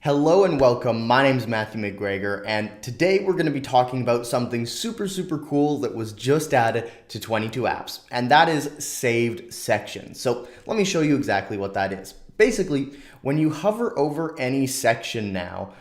Hello and welcome. My name is Matthew McGregor, and today we're going to be talking about something super cool that was just added to 22 apps, and that is saved sections. So let me show you exactly what that is. Basically, when you hover over any section now,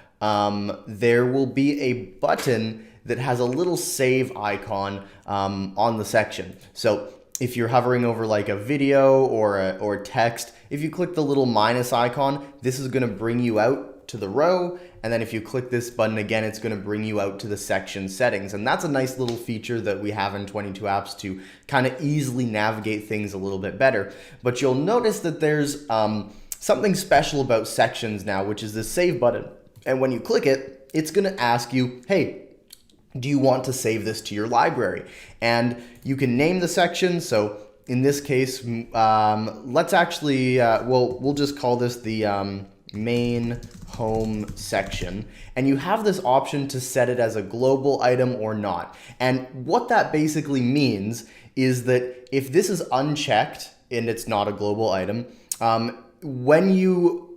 there will be a button that has a little save icon on the section. So if you're hovering over like a video or text, if you click the little minus icon, this is going to bring you out to the row, and then if you click this button again, it's going to bring you out to the section settings. And that's a nice little feature that we have in 22 apps to kind of easily navigate things a little bit better. But you'll notice that there's something special about sections now, which is this save button. And when you click it, it's going to ask you, hey, do you want to save this to your library? And you can name the section. So in this case, let's actually, we'll just call this the main home section, and you have this option to set it as a global item or not. And what that basically means is that if this is unchecked and it's not a global item, when you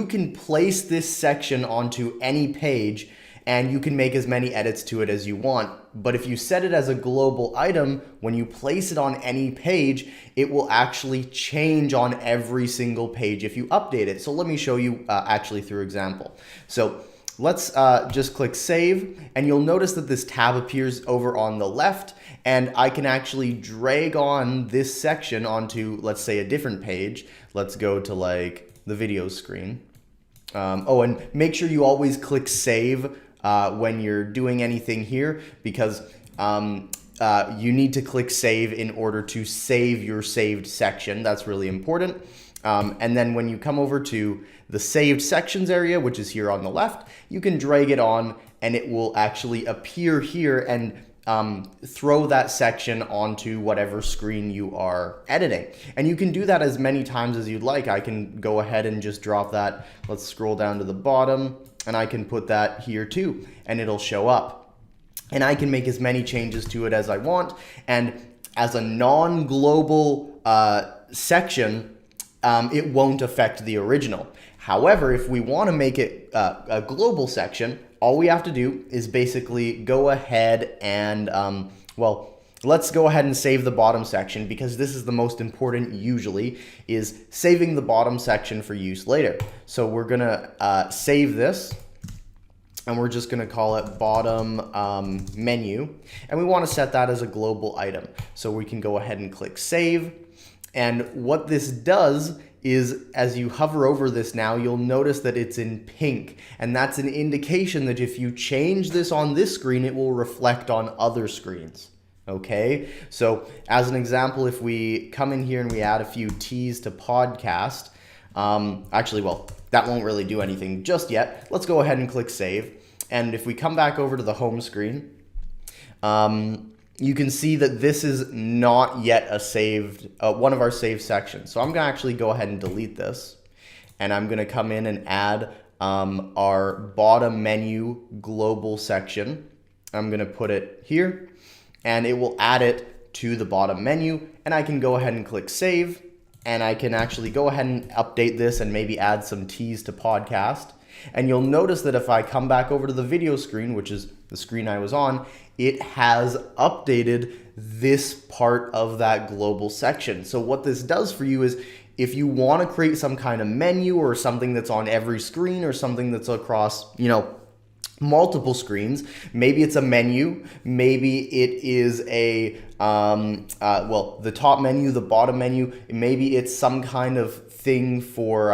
can place this section onto any page and you can make as many edits to it as you want. But if you set it as a global item, when you place it on any page, it will actually change on every single page if you update it. So let me show you actually through example. So let's just click save, and you'll notice that this tab appears over on the left, and I can actually drag on this section onto, let's say, a different page. Let's go to like the video screen. And make sure you always click save when you're doing anything here, because you need to click save in order to save your saved section. That's really important. And then when you come over to the saved sections area, which is here on the left, you can drag it on and it will actually appear here and throw that section onto whatever screen you are editing. And you can do that as many times as you'd like. I can go ahead and just drop that. Let's scroll down to the bottom, and I can put that here too, and it'll show up. And I can make as many changes to it as I want. And as a non-global section, it won't affect the original. However, if we want to make it a global section, all we have to do is basically go ahead and, let's go ahead and save the bottom section, because this is the most important usually, is saving the bottom section for use later. So we're going to save this, and we're just going to call it bottom menu, and we want to set that as a global item. So we can go ahead and click save. And what this does is, as you hover over this now, you'll notice that it's in pink, and that's an indication that if you change this on this screen, it will reflect on other screens. Okay, so as an example, if we come in here and we add a few T's to podcast, that won't really do anything just yet. Let's go ahead and click save. And if we come back over to the home screen, you can see that this is not yet a saved, one of our saved sections. So I'm gonna actually go ahead and delete this, and I'm gonna come in and add our bottom menu global section. I'm gonna put it here, and it will add it to the bottom menu, and I can go ahead and click save, and I can actually go ahead and update this and maybe add some T's to podcast. And you'll notice that if I come back over to the video screen, which is the screen I was on, it has updated this part of that global section. So what this does for you is, if you want to create some kind of menu or something that's on every screen or something that's across, multiple screens, maybe it's a menu, maybe it is a, the top menu, the bottom menu, maybe it's some kind of thing for,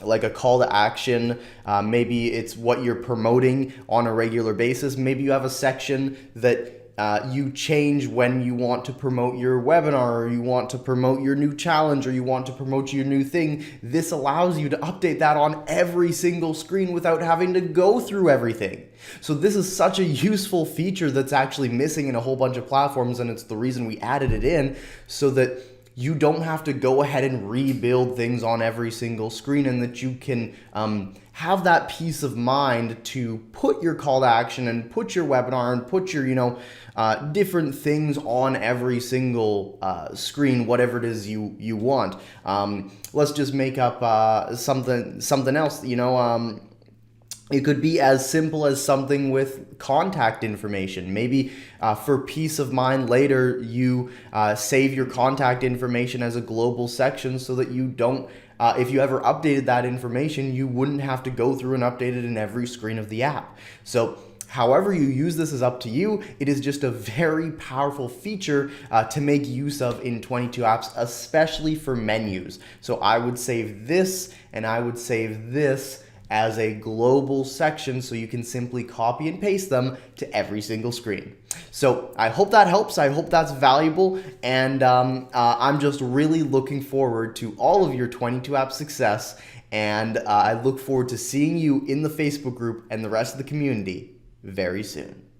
like a call to action, maybe it's what you're promoting on a regular basis, maybe you have a section that you change when you want to promote your webinar, or you want to promote your new challenge, or you want to promote your new thing. This allows you to update that on every single screen without having to go through everything. So this is such a useful feature that's actually missing in a whole bunch of platforms, and it's the reason we added it in, so that you don't have to go ahead and rebuild things on every single screen, and that you can have that peace of mind to put your call to action and put your webinar and put your, different things on every single screen, whatever it is you want. Let's just make up something else, It could be as simple as something with contact information. Maybe for peace of mind later, you save your contact information as a global section so that you don't, if you ever updated that information, you wouldn't have to go through and update it in every screen of the app. So however you use this is up to you. It is just a very powerful feature to make use of in 22 apps, especially for menus. So I would save this and I would save this as a global section so you can simply copy and paste them to every single screen. So I hope that helps. I hope that's valuable. And I'm just really looking forward to all of your 22 app success. And I look forward to seeing you in the Facebook group and the rest of the community very soon.